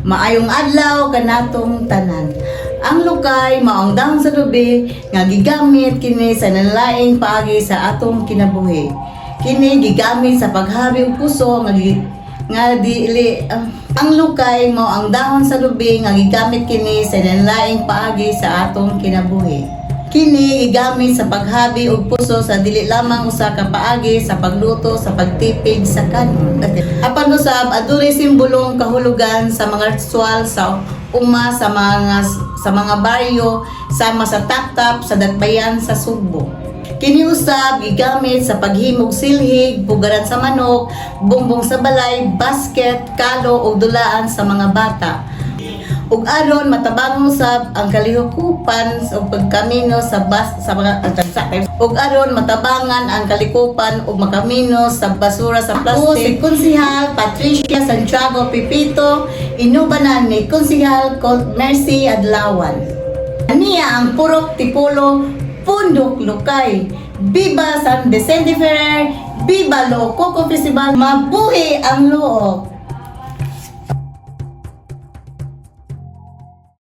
Maayong adlaw kanatong tanan. Ang lukay maong dahon sa lubi nga gigamit kini sa nalaing paagi sa atong kinabuhi. Kini gigamit sa paghabi og puso nga dili ang lukay mao ang dahon sa lubi nga gigamit kini sa nalaing paagi sa atong kinabuhi. Kini gigamit sa paghabi og puso sa dili lamang usa ka paagi sa pagluto sa pagtipig sa kanon. Apan usab adunay simbolong kahulugan sa mga ritual sa sa mga baryo sama sa taptap sa Dakbayan sa Sugbo. Kini usab gigamit sa paghimog silhig, pugaran sa manok, bumbong sa balay, basket, kalo ug dulaan sa mga bata. Ug aron matabang usab ang kalihukupan ug pagkamino sa mga ug aron matabangan ang kalikupan ug makamino sa basura sa plastic. Si Konsehal Patricia Santiago Pipito inubanan ni Konsehal Mercy Adlawan. Aniya ang Purok Tipolo Pundok Lukay. Viva San Vicente Ferrer! Viva Lo Coco Festival! Mabuhi ang Luok!